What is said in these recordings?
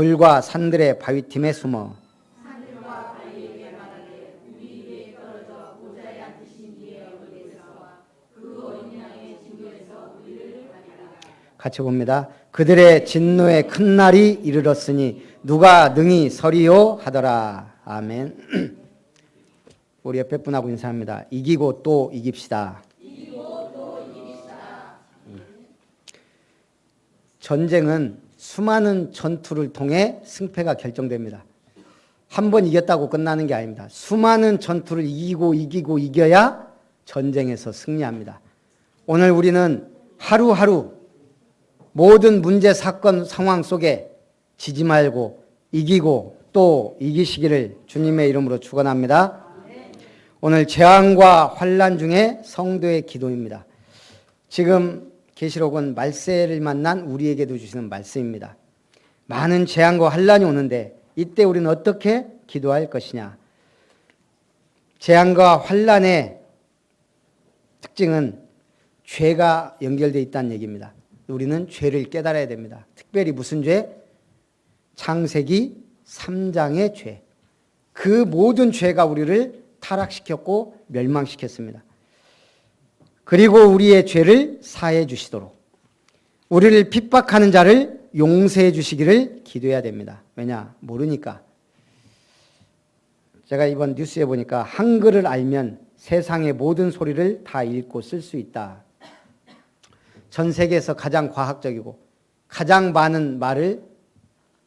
들과 산들의 바위틈에 숨어 같이 봅니다. 그들의 진노의 큰 날이 이르렀으니 누가 능히 서리요 하더라. 아멘. 우리 옆에 분하고 인사합니다. 이기고 또 이깁시다. 전쟁은 수많은 전투를 통해 승패가 결정됩니다. 한 번 이겼다고 끝나는 게 아닙니다. 수많은 전투를 이기고 이겨야 전쟁에서 승리합니다. 오늘 우리는 하루하루 모든 문제, 사건, 상황 속에 지지 말고 이기고 또 이기시기를 주님의 이름으로 축원합니다. 오늘 재앙과 환난 중에 성도의 기도입니다. 지금 계시록은 말세를 만난 우리에게도 주시는 말씀입니다. 많은 재앙과 환난이 오는데 이때 우리는 어떻게 기도할 것이냐. 재앙과 환난의 특징은 죄가 연결되어 있다는 얘기입니다. 우리는 죄를 깨달아야 됩니다. 특별히 무슨 죄? 창세기 3장의 죄. 그 모든 죄가 우리를 타락시켰고 멸망시켰습니다. 그리고 우리의 죄를 사해 주시도록 우리를 핍박하는 자를 용서해 주시기를 기도해야 됩니다. 왜냐? 모르니까. 제가 이번 뉴스에 보니까 한글을 알면 세상의 모든 소리를 다 읽고 쓸 수 있다. 전 세계에서 가장 과학적이고 가장 많은 말을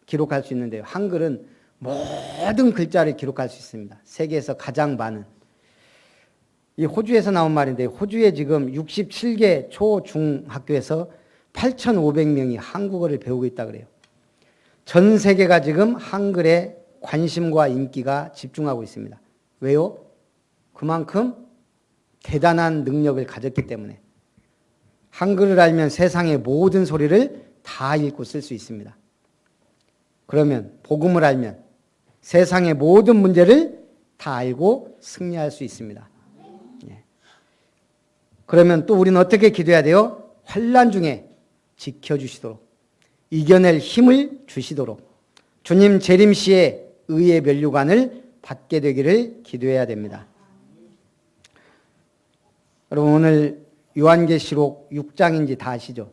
기록할 수 있는데요. 한글은 모든 글자를 기록할 수 있습니다. 세계에서 가장 많은. 이 호주에서 나온 말인데 호주에 지금 67개 초, 중 학교에서 8,500명이 한국어를 배우고 있다 그래요. 전 세계가 지금 한글에 관심과 인기가 집중하고 있습니다. 왜요? 그만큼 대단한 능력을 가졌기 때문에. 한글을 알면 세상의 모든 소리를 다 읽고 쓸 수 있습니다. 그러면 복음을 알면 세상의 모든 문제를 다 알고 승리할 수 있습니다. 그러면 또 우리는 어떻게 기도해야 돼요? 환난 중에 지켜주시도록 이겨낼 힘을 주시도록 주님 재림시에 의의 면류관을 받게 되기를 기도해야 됩니다. 여러분 오늘 요한계시록 6장인지 다 아시죠?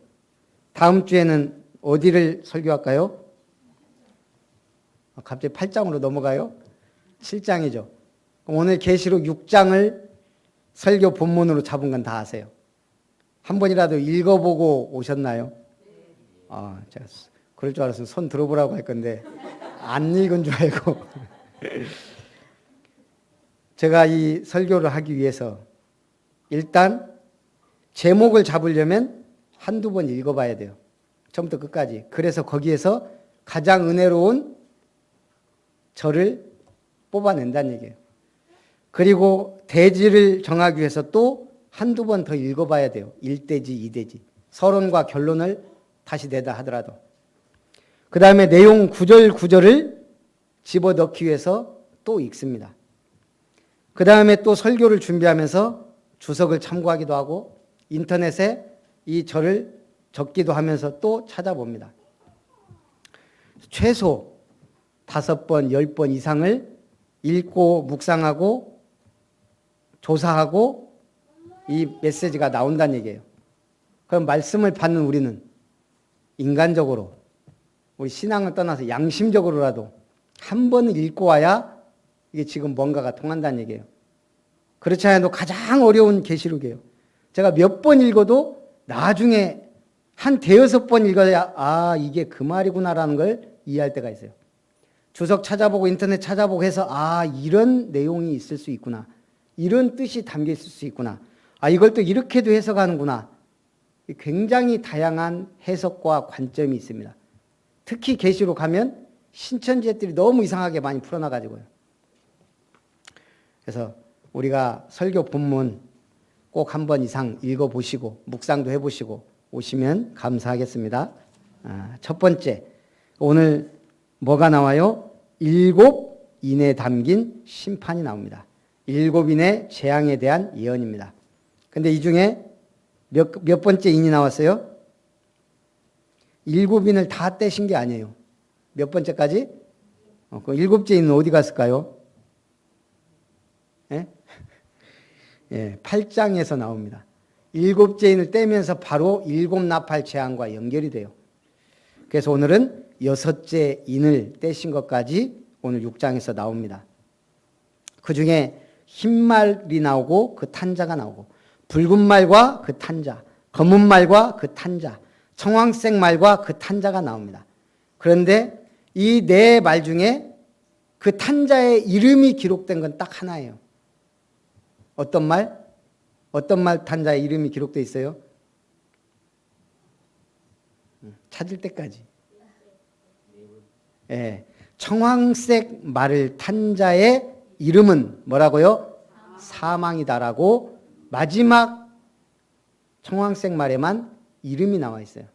다음 주에는 어디를 설교할까요? 갑자기 8장으로 넘어가요? 7장이죠. 오늘 계시록 6장을 설교 본문으로 잡은 건 다 아세요? 한 번이라도 읽어보고 오셨나요? 제가 그럴 줄 알았으면 손 들어보라고 할 건데 안 읽은 줄 알고 제가 이 설교를 하기 위해서 일단 제목을 잡으려면 한두 번 읽어봐야 돼요. 처음부터 끝까지. 그래서 거기에서 가장 은혜로운 절을 뽑아낸다는 얘기예요. 그리고 대지를 정하기 위해서 또 한두 번 더 읽어봐야 돼요. 1대지, 2대지. 서론과 결론을 다시 내다 하더라도. 그 다음에 내용 구절 구절을 집어넣기 위해서 또 읽습니다. 그 다음에 또 설교를 준비하면서 주석을 참고하기도 하고 인터넷에 이 절을 적기도 하면서 또 찾아봅니다. 최소 5번, 10번 이상을 읽고 묵상하고 조사하고 이 메시지가 나온다는 얘기예요. 그럼 말씀을 받는 우리는 인간적으로 우리 신앙을 떠나서 양심적으로라도 한 번은 읽고 와야 이게 지금 뭔가가 통한다는 얘기예요. 그렇지 않아도 가장 어려운 계시록이에요. 제가 몇 번 읽어도 나중에 한 대여섯 번 읽어야 이게 그 말이구나라는 걸 이해할 때가 있어요. 주석 찾아보고 인터넷 찾아보고 해서 이런 내용이 있을 수 있구나. 이런 뜻이 담겨 있을 수 있구나. 이걸 또 이렇게도 해석하는구나. 굉장히 다양한 해석과 관점이 있습니다. 특히 계시록 하면 신천지들이 너무 이상하게 많이 풀어놔가지고요. 그래서 우리가 설교 본문 꼭 한 번 이상 읽어보시고 묵상도 해보시고 오시면 감사하겠습니다. 첫 번째, 오늘 뭐가 나와요? 7인에 담긴 심판이 나옵니다. 7인의 재앙에 대한 예언입니다. 근데 이 중에 몇 번째 인이 나왔어요? 7인을 다 떼신 게 아니에요. 몇 번째까지? 그 일곱째 인은 어디 갔을까요? 예? 예, 8장에서 나옵니다. 일곱째 인을 떼면서 바로 일곱 나팔 재앙과 연결이 돼요. 그래서 오늘은 여섯째 인을 떼신 것까지 오늘 6장에서 나옵니다. 그 중에 흰 말이 나오고 그 탄자가 나오고, 붉은 말과 그 탄자, 검은 말과 그 탄자, 청황색 말과 그 탄자가 나옵니다. 그런데 이 네 말 중에 그 탄자의 이름이 기록된 건 딱 하나예요. 어떤 말? 어떤 말 탄자의 이름이 기록되어 있어요? 찾을 때까지. 예, 청황색 말을 탄자의 이름은 뭐라고요? 사망이다라고 마지막 청황색 말에만 이름이 나와 있어요.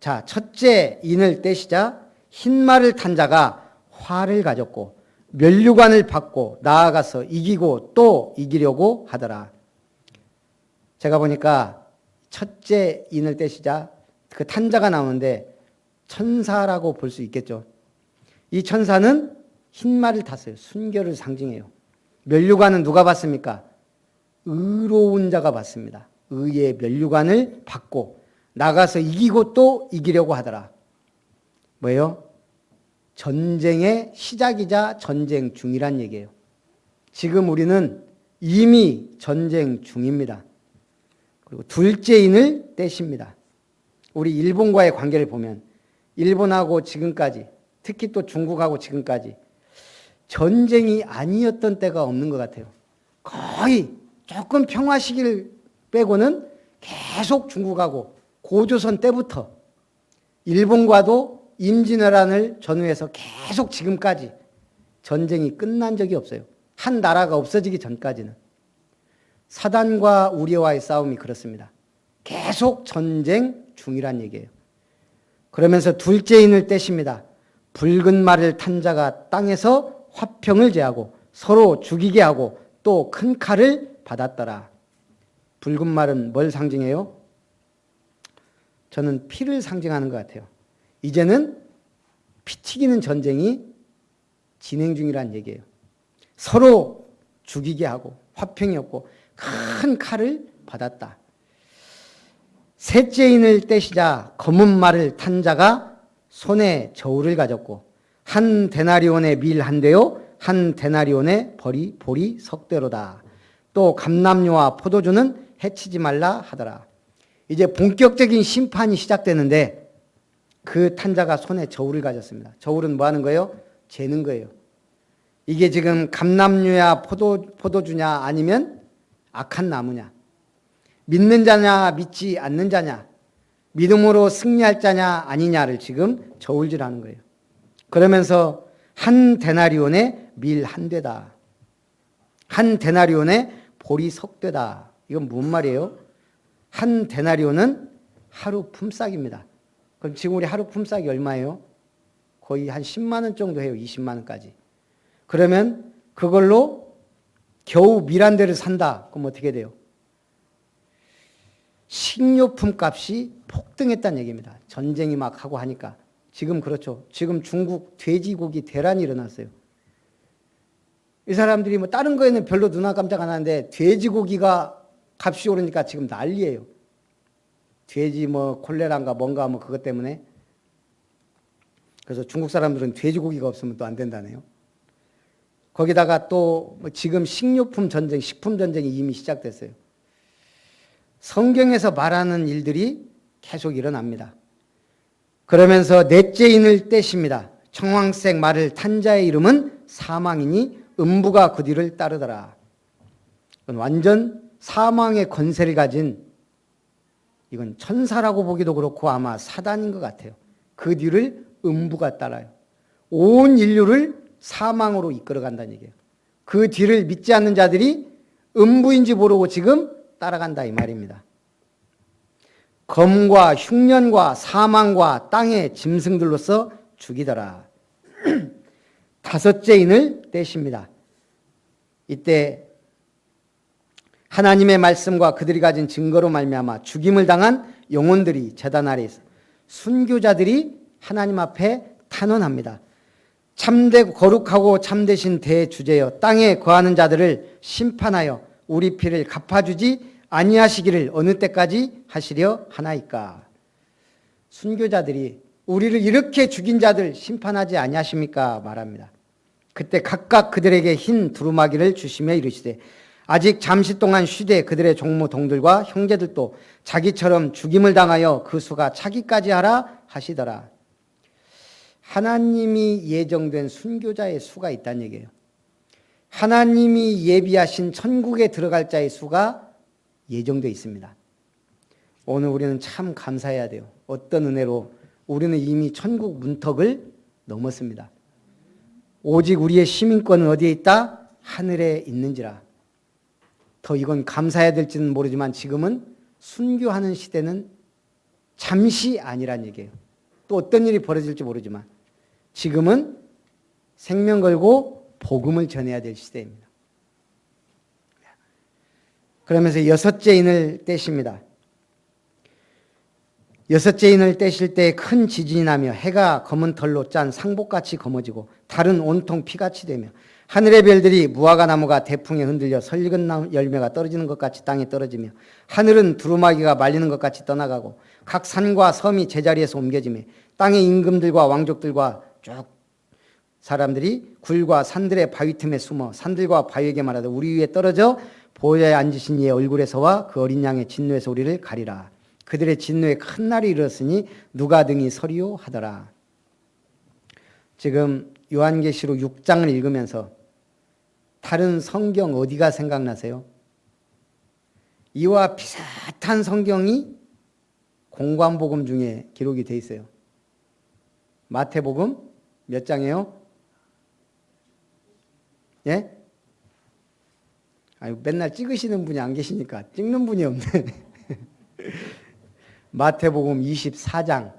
자, 첫째 인을 떼시자 흰 말을 탄 자가 화를 가졌고 면류관을 받고 나아가서 이기고 또 이기려고 하더라. 제가 보니까 첫째 인을 떼시자 그 탄자가 나오는데 천사라고 볼 수 있겠죠. 이 천사는 흰 말을 탔어요. 순결을 상징해요. 면류관은 누가 받습니까? 의로운 자가 받습니다. 의의 면류관을 받고 나가서 이기고 또 이기려고 하더라. 뭐예요? 전쟁의 시작이자 전쟁 중이란 얘기예요. 지금 우리는 이미 전쟁 중입니다. 그리고 둘째 인을 떼십니다. 우리 일본과의 관계를 보면 일본하고 지금까지, 특히 또 중국하고 지금까지 전쟁이 아니었던 때가 없는 것 같아요. 거의 조금 평화 시기를 빼고는 계속 중국하고 고조선 때부터 일본과도 임진왜란을 전후해서 계속 지금까지 전쟁이 끝난 적이 없어요. 한 나라가 없어지기 전까지는. 사단과 우리와의 싸움이 그렇습니다. 계속 전쟁 중이란 얘기예요. 그러면서 둘째 인을 떼십니다. 붉은 말을 탄 자가 땅에서 화평을 제하고 서로 죽이게 하고 또 큰 칼을 받았더라. 붉은 말은 뭘 상징해요? 저는 피를 상징하는 것 같아요. 이제는 피 튀기는 전쟁이 진행 중이란 얘기예요. 서로 죽이게 하고 화평이 없고 큰 칼을 받았다. 셋째 인을 떼시자 검은 말을 탄 자가 손에 저울을 가졌고 한 데나리온의 밀 한 대요 한 데나리온의 보리 석 대로다. 또 감람류와 포도주는 해치지 말라 하더라. 이제 본격적인 심판이 시작되는데 그 탄자가 손에 저울을 가졌습니다. 저울은 뭐 하는 거예요? 재는 거예요. 이게 지금 감람류야 포도주냐 아니면 악한 나무냐, 믿는 자냐 믿지 않는 자냐, 믿음으로 승리할 자냐 아니냐를 지금 저울질하는 거예요. 그러면서 한 데나리온의 밀 한 대다. 한 데나리온의 보리 석 대다. 이건 무슨 말이에요? 한 데나리온은 하루 품삯입니다. 그럼 지금 우리 하루 품삯이 얼마예요? 거의 한 10만 원 정도 해요. 20만 원까지. 그러면 그걸로 겨우 밀 한 대를 산다. 그럼 어떻게 돼요? 식료품 값이 폭등했다는 얘기입니다. 전쟁이 막 하고 하니까. 지금 그렇죠. 지금 중국 돼지고기 대란이 일어났어요. 이 사람들이 뭐 다른 거에는 별로 눈 깜짝 안 하는데 돼지고기가 값이 오르니까 지금 난리예요. 돼지 뭐 콜레라인가 뭔가 뭐 그것 때문에. 그래서 중국 사람들은 돼지고기가 없으면 또 안 된다네요. 거기다가 또 지금 식료품 전쟁, 식품 전쟁이 이미 시작됐어요. 성경에서 말하는 일들이 계속 일어납니다. 그러면서 넷째 인을 떼십니다. 청황색 말을 탄 자의 이름은 사망이니 음부가 그 뒤를 따르더라. 완전 사망의 권세를 가진, 이건 천사라고 보기도 그렇고 아마 사단인 것 같아요. 그 뒤를 음부가 따라요. 온 인류를 사망으로 이끌어간다는 얘기예요. 그 뒤를 믿지 않는 자들이 음부인지 모르고 지금 따라간다 이 말입니다. 검과 흉년과 사망과 땅의 짐승들로서 죽이더라. 다섯째 인을 떼십니다. 이때 하나님의 말씀과 그들이 가진 증거로 말미암아 죽임을 당한 영혼들이 제단 아래에서 순교자들이 하나님 앞에 탄원합니다. 거룩하고 참되신 대주제여 땅에 거하는 자들을 심판하여 우리 피를 갚아주지 아니하시기를 어느 때까지 하시려 하나이까. 순교자들이 우리를 이렇게 죽인 자들 심판하지 아니하십니까 말합니다. 그때 각각 그들에게 흰 두루마기를 주시며 이르시되 아직 잠시 동안 쉬되 그들의 종모 동들과 형제들도 자기처럼 죽임을 당하여 그 수가 차기까지 하라 하시더라. 하나님이 예정된 순교자의 수가 있다는 얘기예요. 하나님이 예비하신 천국에 들어갈 자의 수가 예정되어 있습니다. 오늘 우리는 참 감사해야 돼요. 어떤 은혜로 우리는 이미 천국 문턱을 넘었습니다. 오직 우리의 시민권은 어디에 있다? 하늘에 있는지라. 더 이건 감사해야 될지는 모르지만 지금은 순교하는 시대는 잠시 아니란 얘기예요. 또 어떤 일이 벌어질지 모르지만 지금은 생명 걸고 복음을 전해야 될 시대입니다. 그러면서 여섯째 인을 떼십니다. 여섯째 인을 떼실 때 큰 지진이 나며 해가 검은 털로 짠 상복같이 검어지고 달은 온통 피같이 되며 하늘의 별들이 무화과 나무가 대풍에 흔들려 설익은 열매가 떨어지는 것 같이 땅에 떨어지며 하늘은 두루마기가 말리는 것 같이 떠나가고 각 산과 섬이 제자리에서 옮겨지며 땅의 임금들과 왕족들과 쭉 사람들이 굴과 산들의 바위 틈에 숨어 산들과 바위에게 말하되 우리 위에 떨어져 보좌에 앉으신 이의 얼굴에서와 그 어린 양의 진노에서 우리를 가리라. 그들의 진노에 큰 날이 이르렀으니 누가 등이 서리요 하더라. 지금 요한계시록 6장을 읽으면서 다른 성경 어디가 생각나세요? 이와 비슷한 성경이 공관복음 중에 기록이 돼 있어요. 마태복음 몇 장이에요? 예? 아유, 맨날 찍으시는 분이 안 계시니까 찍는 분이 없네. 마태복음 24장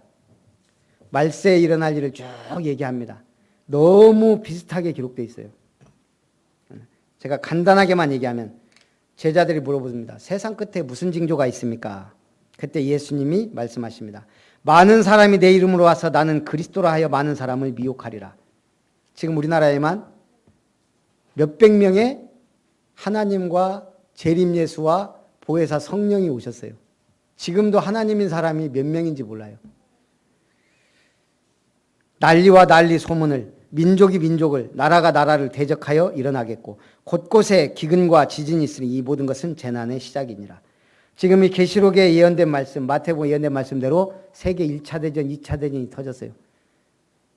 말세에 일어날 일을 쭉 얘기합니다. 너무 비슷하게 기록되어 있어요. 제가 간단하게만 얘기하면 제자들이 물어봅니다. 세상 끝에 무슨 징조가 있습니까? 그때 예수님이 말씀하십니다. 많은 사람이 내 이름으로 와서 나는 그리스도라 하여 많은 사람을 미혹하리라. 지금 우리나라에만 몇백 명의 하나님과 재림 예수와 보혜사 성령이 오셨어요. 지금도 하나님인 사람이 몇 명인지 몰라요. 난리와 난리 소문을 민족이 민족을 나라가 나라를 대적하여 일어나겠고 곳곳에 기근과 지진이 있으니 이 모든 것은 재난의 시작이니라. 지금 이 계시록에 예언된 말씀, 마태복음에 예언된 말씀대로 세계 1차 대전, 2차 대전이 터졌어요.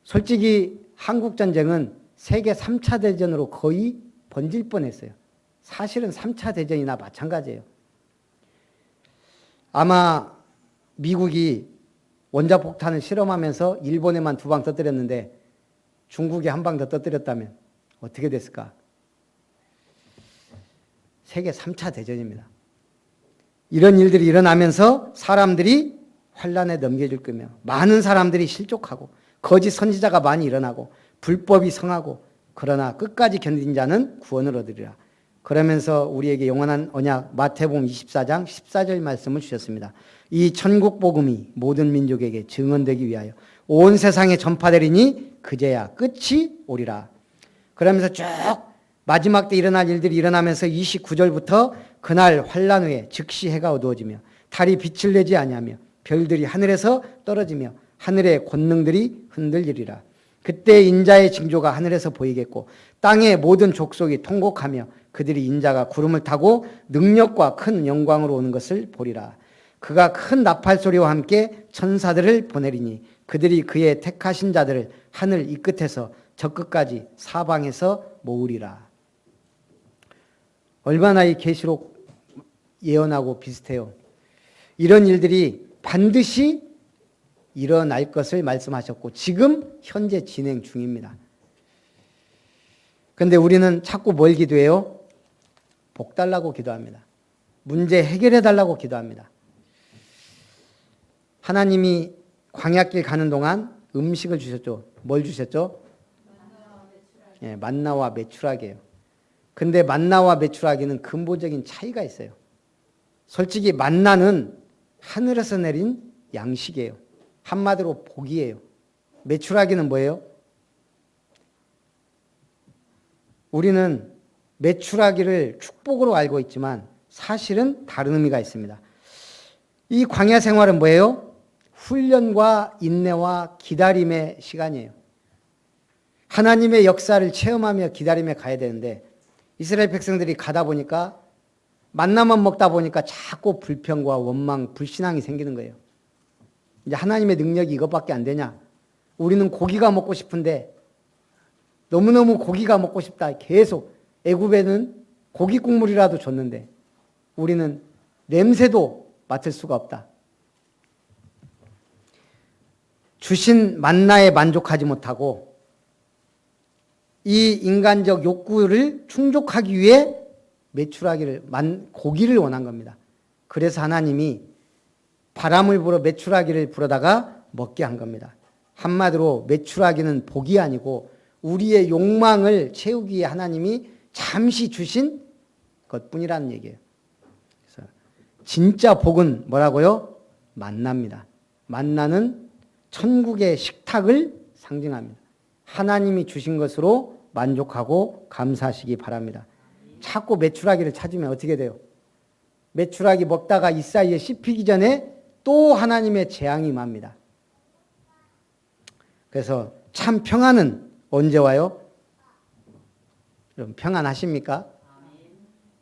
솔직히 한국 전쟁은 세계 3차 대전으로 거의 번질 뻔했어요. 사실은 3차 대전이나 마찬가지예요. 아마 미국이 원자폭탄을 실험하면서 일본에만 2방 터뜨렸는데 중국에 1방 더 터뜨렸다면 어떻게 됐을까? 세계 3차 대전입니다. 이런 일들이 일어나면서 사람들이 환란에 넘겨질 거며 많은 사람들이 실족하고 거짓 선지자가 많이 일어나고 불법이 성하고 그러나 끝까지 견딘 자는 구원을 얻으리라. 그러면서 우리에게 영원한 언약 마태복음 24장 14절 말씀을 주셨습니다. 이 천국 복음이 모든 민족에게 증언되기 위하여 온 세상에 전파되리니 그제야 끝이 오리라. 그러면서 쭉 마지막 때 일어날 일들이 일어나면서 29절부터 그날 환란 후에 즉시 해가 어두워지며 달이 빛을 내지 아니하며 별들이 하늘에서 떨어지며 하늘의 권능들이 흔들리리라. 그때 인자의 징조가 하늘에서 보이겠고 땅의 모든 족속이 통곡하며 그들이 인자가 구름을 타고 능력과 큰 영광으로 오는 것을 보리라. 그가 큰 나팔 소리와 함께 천사들을 보내리니 그들이 그의 택하신 자들을 하늘 이 끝에서 저 끝까지 사방에서 모으리라. 얼마나 이 계시록 예언하고 비슷해요. 이런 일들이 반드시 일어날 것을 말씀하셨고 지금 현재 진행 중입니다. 그런데 우리는 자꾸 뭘 기도해요? 복 달라고 기도합니다. 문제 해결해 달라고 기도합니다. 하나님이 광야길 가는 동안 음식을 주셨죠. 뭘 주셨죠? 예, 만나와 메추라기예요. 근데 만나와 메추라기는 근본적인 차이가 있어요. 솔직히 만나는 하늘에서 내린 양식이에요. 한마디로 복이에요. 메추라기는 뭐예요? 우리는 메추라기를 축복으로 알고 있지만 사실은 다른 의미가 있습니다. 이 광야 생활은 뭐예요? 훈련과 인내와 기다림의 시간이에요. 하나님의 역사를 체험하며 기다림에 가야 되는데 이스라엘 백성들이 가다 보니까 만나만 먹다 보니까 자꾸 불평과 원망, 불신앙이 생기는 거예요. 이제 하나님의 능력이 이것밖에 안 되냐? 우리는 고기가 먹고 싶은데 너무너무 고기가 먹고 싶다. 계속 애굽에는 고기 국물이라도 줬는데 우리는 냄새도 맡을 수가 없다. 주신 만나에 만족하지 못하고 이 인간적 욕구를 충족하기 위해 메추라기를, 고기를 원한 겁니다. 그래서 하나님이 바람을 불어 메추라기를 불어다가 먹게 한 겁니다. 한마디로 메추라기는 복이 아니고 우리의 욕망을 채우기 위해 하나님이 잠시 주신 것뿐이라는 얘기예요. 그래서 진짜 복은 뭐라고요? 만나입니다. 만나는 천국의 식탁을 상징합니다. 하나님이 주신 것으로 만족하고 감사하시기 바랍니다. 자꾸 메추라기를 찾으면 어떻게 돼요? 메추라기 먹다가 이 사이에 씹히기 전에 또 하나님의 재앙이 임합니다. 그래서 참 평안은 언제 와요? 여러분 평안하십니까?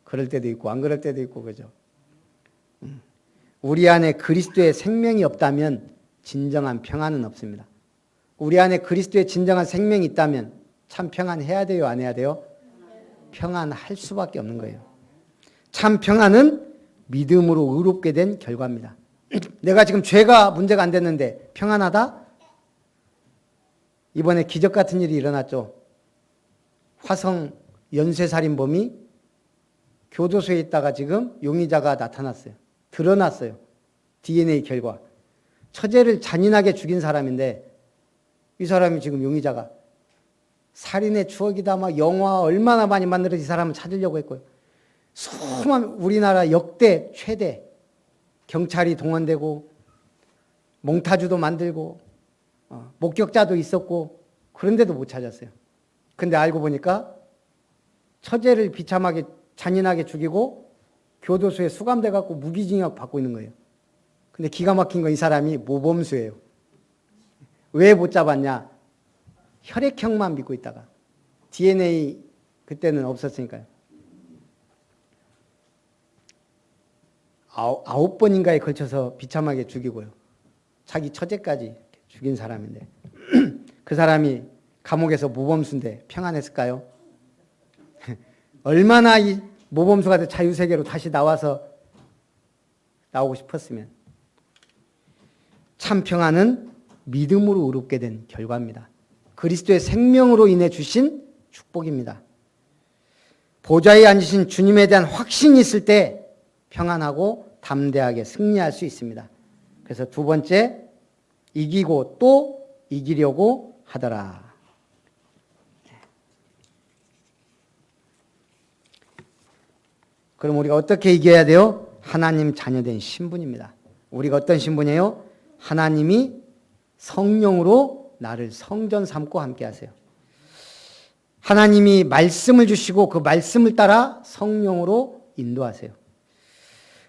그럴 때도 있고 안 그럴 때도 있고 그죠? 우리 안에 그리스도의 생명이 없다면 진정한 평안은 없습니다. 우리 안에 그리스도의 진정한 생명이 있다면 참 평안해야 돼요? 안 해야 돼요? 평안할 수밖에 없는 거예요. 참 평안은 믿음으로 의롭게 된 결과입니다. 내가 지금 죄가 문제가 안 됐는데 평안하다? 이번에 기적 같은 일이 일어났죠. 화성 연쇄살인범이 교도소에 있다가 지금 용의자가 나타났어요. 드러났어요. DNA 결과. 처제를 잔인하게 죽인 사람인데 이 사람이 지금 용의자가 살인의 추억이다 막 영화 얼마나 많이 만들어서 이 사람을 찾으려고 했고요. 수많은 우리나라 역대 최대 경찰이 동원되고 몽타주도 만들고 목격자도 있었고 그런데도 못 찾았어요. 근데 알고 보니까 처제를 비참하게 잔인하게 죽이고 교도소에 수감돼 갖고 무기징역 받고 있는 거예요. 근데 기가 막힌 건 이 사람이 모범수예요. 왜 못 잡았냐? 혈액형만 믿고 있다가 DNA 그때는 없었으니까요. 9번인가에 걸쳐서 비참하게 죽이고요. 자기 처제까지 죽인 사람인데 그 사람이 감옥에서 모범수인데 평안했을까요? 얼마나 이 모범수가 돼 자유세계로 다시 나오고 싶었으면. 참 평안은 믿음으로 의롭게 된 결과입니다. 그리스도의 생명으로 인해 주신 축복입니다. 보좌에 앉으신 주님에 대한 확신이 있을 때 평안하고 담대하게 승리할 수 있습니다. 그래서 두 번째, 이기고 또 이기려고 하더라. 그럼 우리가 어떻게 이겨야 돼요? 하나님 자녀된 신분입니다. 우리가 어떤 신분이에요? 하나님이 성령으로 나를 성전 삼고 함께 하세요. 하나님이 말씀을 주시고 그 말씀을 따라 성령으로 인도하세요.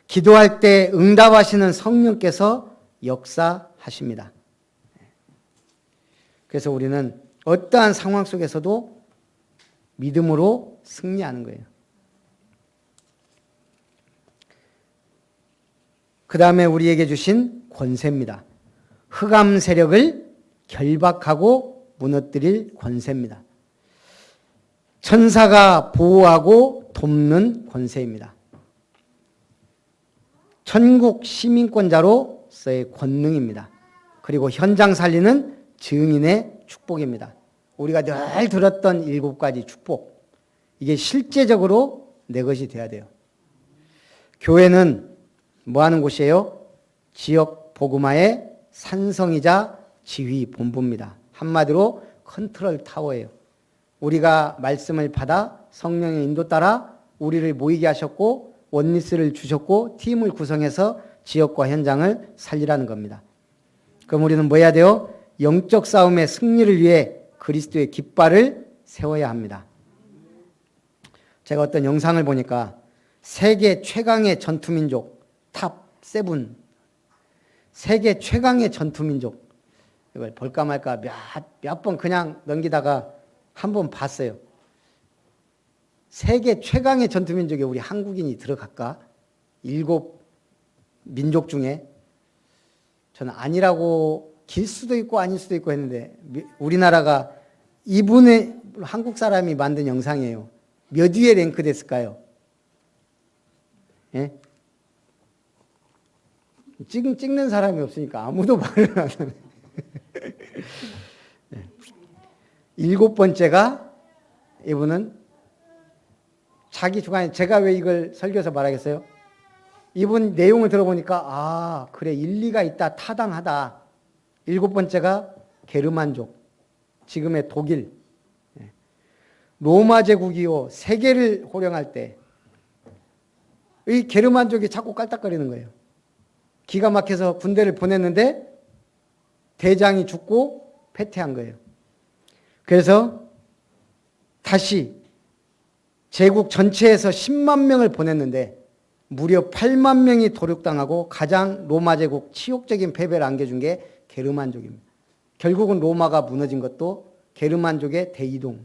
기도할 때 응답하시는 성령께서 역사하십니다. 그래서 우리는 어떠한 상황 속에서도 믿음으로 승리하는 거예요. 그 다음에 우리에게 주신 권세입니다. 흑암 세력을 결박하고 무너뜨릴 권세입니다. 천사가 보호하고 돕는 권세입니다. 천국 시민권자로서의 권능입니다. 그리고 현장 살리는 증인의 축복입니다. 우리가 늘 들었던 7가지 축복, 이게 실제적으로 내 것이 돼야 돼요. 교회는 뭐 하는 곳이에요? 지역 복음화의 산성이자 지휘 본부입니다. 한마디로 컨트롤 타워예요. 우리가 말씀을 받아 성령의 인도 따라 우리를 모이게 하셨고 원리스를 주셨고 팀을 구성해서 지역과 현장을 살리라는 겁니다. 그럼 우리는 뭐 해야 돼요? 영적 싸움의 승리를 위해 그리스도의 깃발을 세워야 합니다. 제가 어떤 영상을 보니까 세계 최강의 전투민족 탑 7, 세계 최강의 전투민족, 이걸 볼까 말까 몇 번 그냥 넘기다가 한 번 봤어요. 세계 최강의 전투민족에 우리 한국인이 들어갈까? 7 민족 중에. 저는 아니라고, 길 수도 있고 아닐 수도 있고 했는데, 우리나라가 이분의 한국 사람이 만든 영상이에요. 몇 위에 랭크 됐을까요? 예? 찍는 사람이 없으니까 아무도 말을 안 하네. 7번째가 이분은 자기 주관에, 제가 왜 이걸 설교해서 말하겠어요? 이분 내용을 들어보니까 아 그래 일리가 있다, 타당하다. 7번째가 게르만족, 지금의 독일. 로마 제국이요 세계를 호령할 때 이 게르만족이 자꾸 깔딱거리는 거예요. 기가 막혀서 군대를 보냈는데 대장이 죽고 패퇴한 거예요. 그래서 다시 제국 전체에서 10만 명을 보냈는데 무려 8만 명이 도륙당하고 가장 로마 제국 치욕적인 패배를 안겨준 게 게르만족입니다. 결국은 로마가 무너진 것도 게르만족의 대이동.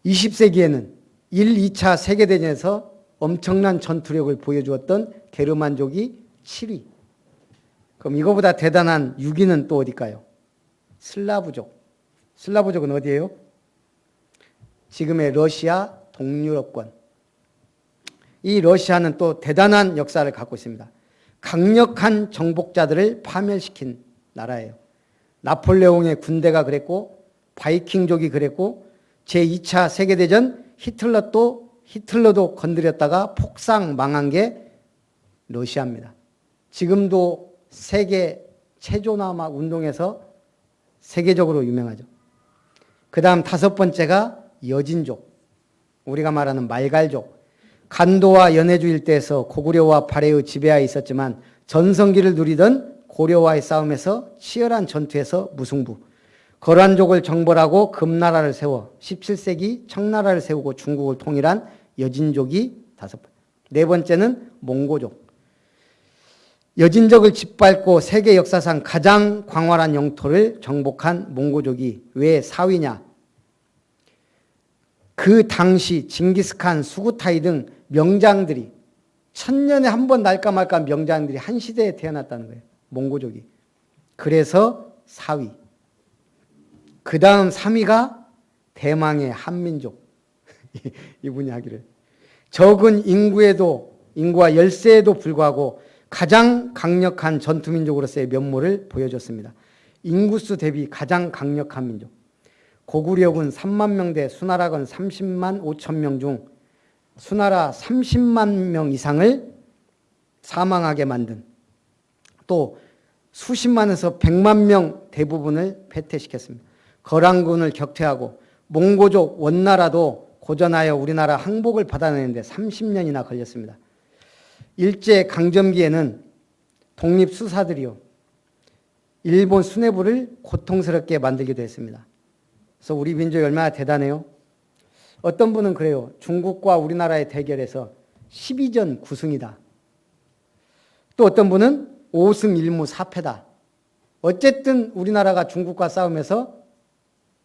20세기에는 1, 2차 세계대전에서 엄청난 전투력을 보여주었던 게르만족이 7위. 그럼 이거보다 대단한 6위는 또 어딜까요? 슬라브족. 슬라브족은 어디예요? 지금의 러시아 동유럽권. 이 러시아는 또 대단한 역사를 갖고 있습니다. 강력한 정복자들을 파멸시킨 나라예요. 나폴레옹의 군대가 그랬고 바이킹족이 그랬고 제2차 세계대전 히틀러도 건드렸다가 폭삭 망한 게 러시아입니다. 지금도 세계 체조나마 운동에서 세계적으로 유명하죠. 그 다음 5번째가 여진족, 우리가 말하는 말갈족. 간도와 연해주 일대에서 고구려와 발해의 지배하에 있었지만 전성기를 누리던 고려와의 싸움에서 치열한 전투에서 무승부. 거란족을 정벌하고 금나라를 세워 17세기 청나라를 세우고 중국을 통일한 여진족이 5번. 4번째는 몽고족. 여진족을 짓밟고 세계 역사상 가장 광활한 영토를 정복한 몽고족이 왜 4위냐? 그 당시 징기스칸, 수구타이 등 명장들이 1000년에 한 번 날까 말까 명장들이 한 시대에 태어났다는 거예요. 몽고족이. 그래서 4위. 그 다음 3위가 대망의 한민족. 이분이 하기를. 적은 인구와 열세에도 불구하고 가장 강력한 전투민족으로서의 면모를 보여줬습니다. 인구수 대비 가장 강력한 민족. 고구려군 3만 명대 수나라군 30만 5천 명 중 수나라 30만 명 이상을 사망하게 만든, 또 수십만에서 100만 명 대부분을 패퇴시켰습니다. 거란군을 격퇴하고 몽고족 원나라도 고전하여 우리나라 항복을 받아내는데 30년이나 걸렸습니다. 일제 강점기에는 독립수사들이요 일본 수뇌부를 고통스럽게 만들기도 했습니다. 그래서 우리 민족이 얼마나 대단해요. 어떤 분은 그래요. 중국과 우리나라의 대결에서 12전 9승이다. 또 어떤 분은 5승 1무 4패다. 어쨌든 우리나라가 중국과 싸움에서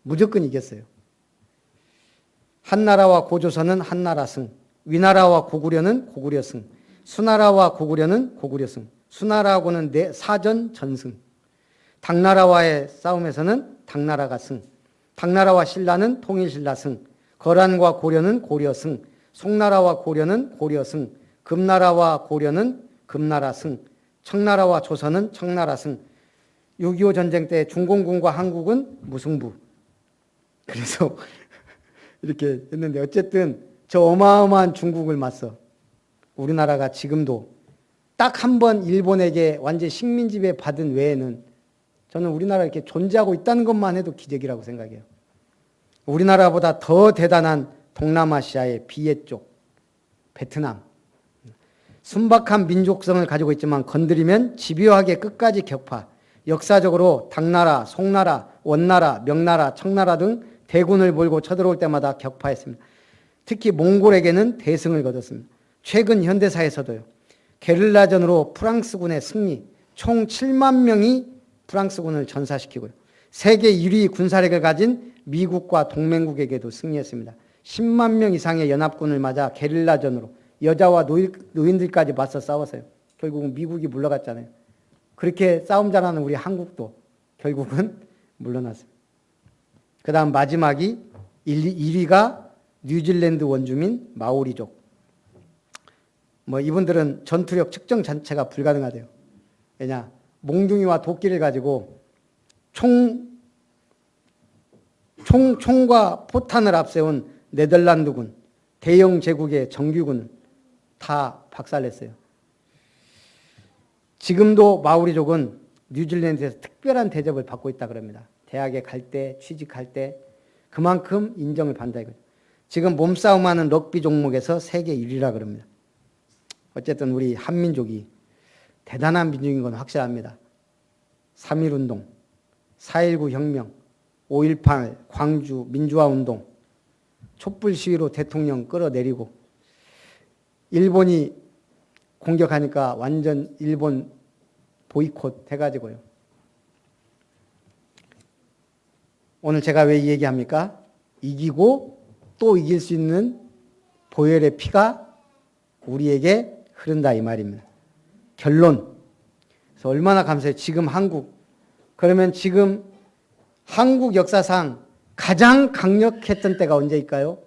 무조건 이겼어요. 한나라와 고조선은 한나라 승, 위나라와 고구려는 고구려 승, 수나라와 고구려는 고구려 승, 수나라하고는 4전 전승, 당나라와의 싸움에서는 당나라가 승, 당나라와 신라는 통일신라 승, 거란과 고려는 고려 승, 송나라와 고려는 고려 승, 금나라와 고려는 금나라 승, 청나라와 조선은 청나라 승. 6.25 전쟁 때 중공군과 한국은 무승부. 그래서 이렇게 했는데 어쨌든 저 어마어마한 중국을 맞서 우리나라가 지금도 딱 한 번 일본에게 완전 식민지배 받은 외에는 저는 우리나라가 이렇게 존재하고 있다는 것만 해도 기적이라고 생각해요. 우리나라보다 더 대단한 동남아시아의 비해 쪽, 베트남. 순박한 민족성을 가지고 있지만 건드리면 집요하게 끝까지 격파, 역사적으로 당나라, 송나라, 원나라, 명나라, 청나라 등 대군을 몰고 쳐들어올 때마다 격파했습니다. 특히 몽골에게는 대승을 거뒀습니다. 최근 현대사에서도요. 게릴라전으로 프랑스군의 승리, 총 7만 명이 프랑스군을 전사시키고요. 세계 1위 군사력을 가진 미국과 동맹국에게도 승리했습니다. 10만 명 이상의 연합군을 맞아 게릴라전으로 여자와 노인들까지 맞서 싸웠어요. 결국은 미국이 물러갔잖아요. 그렇게 싸움 잘하는 우리 한국도 결국은 물러났어요. 그 다음 마지막이 1위가 뉴질랜드 원주민 마오리족. 이분들은 전투력 측정 자체가 불가능하대요. 왜냐? 몽둥이와 도끼를 가지고 총과 포탄을 앞세운 네덜란드군, 대영 제국의 정규군 다 박살냈어요. 지금도 마오리족은 뉴질랜드에서 특별한 대접을 받고 있다 그럽니다. 대학에 갈 때, 취직할 때 그만큼 인정을 받는다 이거죠. 지금 몸싸움하는 럭비 종목에서 세계 1위라 그럽니다. 어쨌든 우리 한민족이 대단한 민족인 건 확실합니다. 3.1운동, 4.19 혁명, 5.18 광주 민주화운동, 촛불 시위로 대통령 끌어내리고 일본이 공격하니까 완전 일본 보이콧 해가지고요. 오늘 제가 왜 이 얘기합니까? 이기고 또 이길 수 있는 보혈의 피가 우리에게 흐른다 이 말입니다. 결론. 그래서 얼마나 감사해요. 지금 한국. 그러면 지금 한국 역사상 가장 강력했던 때가 언제일까요?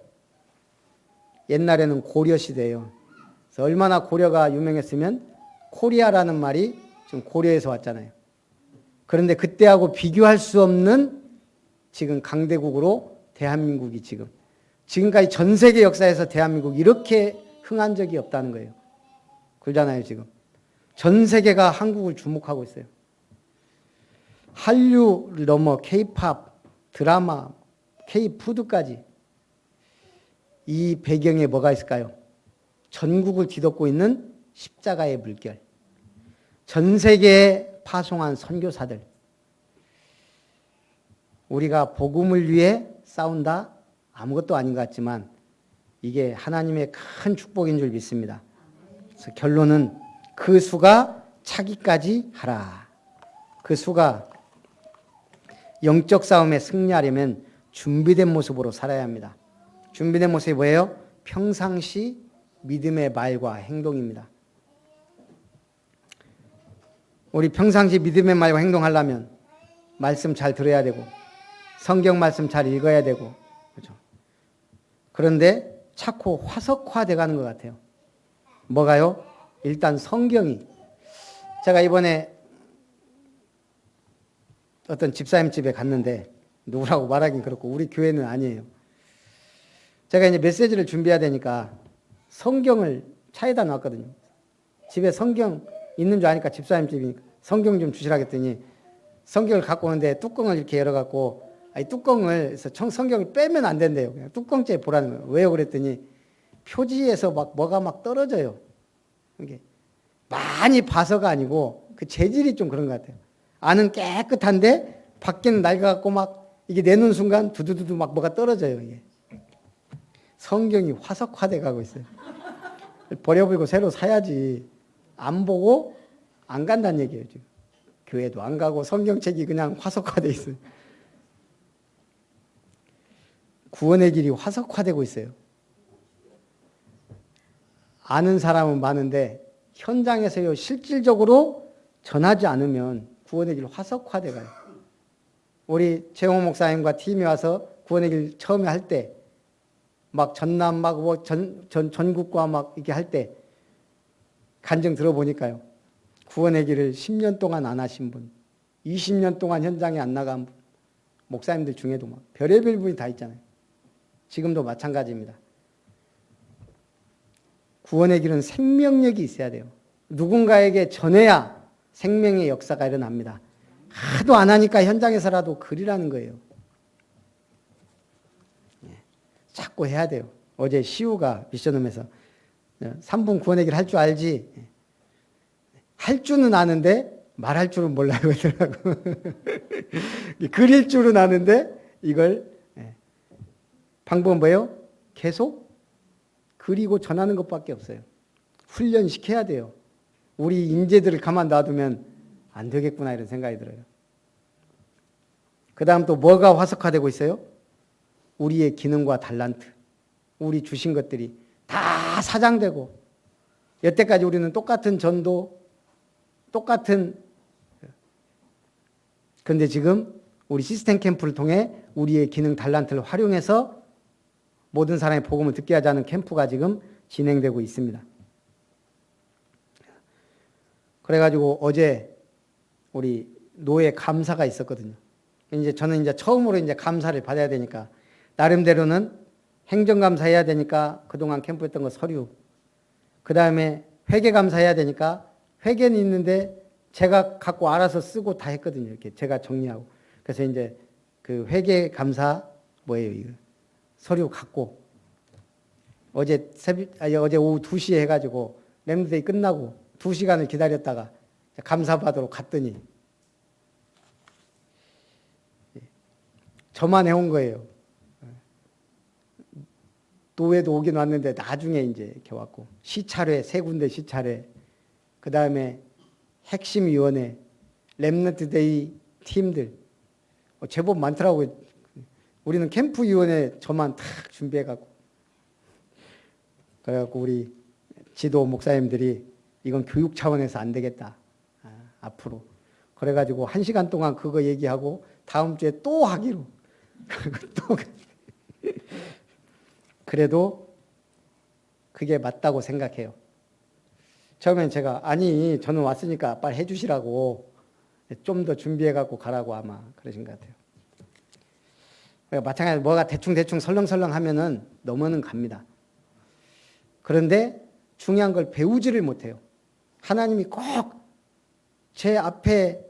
옛날에는 고려시대예요. 그래서 얼마나 고려가 유명했으면 코리아라는 말이 지금 고려에서 왔잖아요. 그런데 그때하고 비교할 수 없는 지금 강대국으로 대한민국이 지금까지 전 세계 역사에서 대한민국이 이렇게 흥한 적이 없다는 거예요. 그러잖아요, 지금. 전 세계가 한국을 주목하고 있어요. 한류를 넘어 K-팝, 드라마, K-푸드까지 이 배경에 뭐가 있을까요? 전국을 뒤덮고 있는 십자가의 물결. 전 세계에 파송한 선교사들. 우리가 복음을 위해 싸운다? 아무것도 아닌 것 같지만 이게 하나님의 큰 축복인 줄 믿습니다. 그래서 결론은 그 수가 차기까지 하라. 그 수가 영적 싸움에 승리하려면 준비된 모습으로 살아야 합니다. 준비된 모습이 뭐예요? 평상시 믿음의 말과 행동입니다. 우리 평상시 믿음의 말과 행동하려면 말씀 잘 들어야 되고 성경 말씀 잘 읽어야 되고 그렇죠? 그런데 자꾸 화석화돼 가는 것 같아요. 뭐가요? 일단 성경이. 제가 이번에 어떤 집사님 집에 갔는데 누구라고 말하긴 그렇고 우리 교회는 아니에요. 제가 이제 메시지를 준비해야 되니까 성경을 차에다 놨거든요. 집에 성경 있는 줄 아니까 집사님 집이니까 성경 좀 주시라 했더니 성경을 갖고 오는데 뚜껑을 이렇게 열어갖고 뚜껑을 해서 성경을 빼면 안 된대요. 그냥 뚜껑째 보라는 거예요. 왜요? 그랬더니 표지에서 뭐가 막 떨어져요. 이게 많이 봐서가 아니고 그 재질이 좀 그런 것 같아요. 안은 깨끗한데 밖에는 낡아갖고 막 이게 내놓은 순간 두두두두 막 뭐가 떨어져요. 이게 성경이 화석화돼 가고 있어요. 버려버리고 새로 사야지. 안 보고 안 간다는 얘기예요. 지금 교회도 안 가고 성경책이 그냥 화석화돼 있어요. 구원의 길이 화석화되고 있어요. 아는 사람은 많은데 현장에서요 실질적으로 전하지 않으면 구원의 길 화석화돼 가요. 우리 최홍 목사님과 팀이 와서 구원의 길 처음에 할 때 막 전남 막 전국과 막 이렇게 할 때 간증 들어보니까요. 구원의 길을 10년 동안 안 하신 분, 20년 동안 현장에 안 나간 분, 목사님들 중에도 막 별의별 분이 다 있잖아요. 지금도 마찬가지입니다. 구원의 길은 생명력이 있어야 돼요. 누군가에게 전해야 생명의 역사가 일어납니다. 하도 안 하니까 현장에서라도 그리라는 거예요. 자꾸 해야 돼요. 어제 시우가 미션홈에서 3분 구원의 길 할 줄 알지? 할 줄은 아는데 말할 줄은 몰라요 그러더라고. 그릴 줄은 아는데 이걸 방법은 뭐예요? 계속 그리고 전하는 것밖에 없어요. 훈련시켜야 돼요. 우리 인재들을 가만 놔두면 안 되겠구나 이런 생각이 들어요. 그 다음 또 뭐가 화석화되고 있어요? 우리의 기능과 달란트, 우리 주신 것들이 다 사장되고 여태까지 우리는 똑같은 전도, 똑같은 그런데 지금 우리 시스템 캠프를 통해 우리의 기능 달란트를 활용해서 모든 사람이 복음을 듣게 하자는 캠프가 지금 진행되고 있습니다. 그래가지고 어제 우리 노예 감사가 있었거든요. 이제 저는 이제 처음으로 이제 감사를 받아야 되니까 나름대로는 행정감사 해야 되니까 그동안 캠프했던 거 서류, 그 다음에 회계감사 해야 되니까 회계는 있는데 제가 갖고 알아서 쓰고 다 했거든요. 이렇게 제가 정리하고. 그래서 이제 그 회계감사 뭐예요 이거 서류 갖고 어제 오후 2시에 해가지고 랩데이 끝나고 2시간을 기다렸다가 감사받으러 갔더니 저만 해온 거예요. 노예도 오긴 왔는데 나중에 이제 이렇게 왔고 시찰회 3군데 시찰회 그 다음에 핵심위원회 랩넌트데이 팀들 제법 많더라고요. 우리는 캠프위원회 저만 탁 준비해갖고 그래갖고 우리 지도 목사님들이 이건 교육 차원에서 안 되겠다. 앞으로. 그래가지고 1시간 동안 그거 얘기하고 다음 주에 또 하기로. 또 그래도 그게 맞다고 생각해요. 처음엔 제가 아니 저는 왔으니까 빨리 해주시라고 좀 더 준비해갖고 가라고 아마 그러신 것 같아요. 그러니까 마찬가지로 뭐가 대충 설렁설렁 하면은 넘어는 갑니다. 그런데 중요한 걸 배우지를 못해요. 하나님이 꼭 제 앞에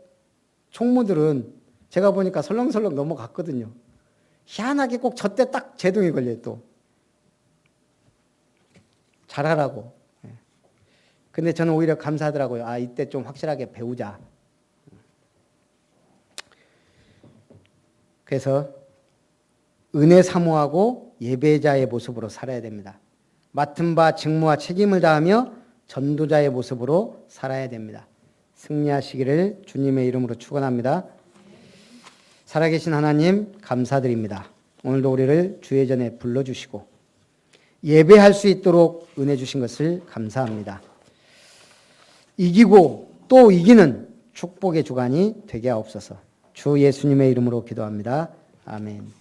총무들은 제가 보니까 설렁설렁 넘어갔거든요. 희한하게 꼭 저 때 딱 제동이 걸려요 또. 잘하라고. 근데 저는 오히려 감사하더라고요. 아 이때 좀 확실하게 배우자. 그래서 은혜 사모하고 예배자의 모습으로 살아야 됩니다. 맡은 바 직무와 책임을 다하며 전도자의 모습으로 살아야 됩니다. 승리하시기를 주님의 이름으로 축원합니다. 살아계신 하나님 감사드립니다. 오늘도 우리를 주의 전에 불러주시고 예배할 수 있도록 은혜 주신 것을 감사합니다. 이기고 또 이기는 축복의 주간이 되게 하옵소서. 주 예수님의 이름으로 기도합니다. 아멘.